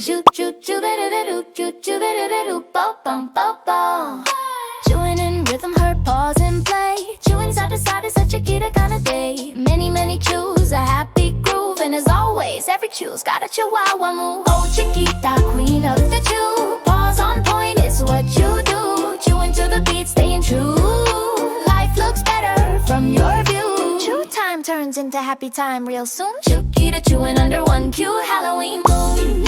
Choo choo choo da da da doo, choo choo da da da doo, bo bum bo bo. Chewing in rhythm, her paws in play. Chewing side to side is a Chiquita kind of day. Many chews, a happy groove, and as always, every chew's got a Chihuahua move. Oh, Chiquita, queen of the chew. Paws on point is what you do. Chewing to the beat, staying true. Life looks better from your view. Chew time turns into happy time real soon. Chiquita chewing under one cue. Halloween moon.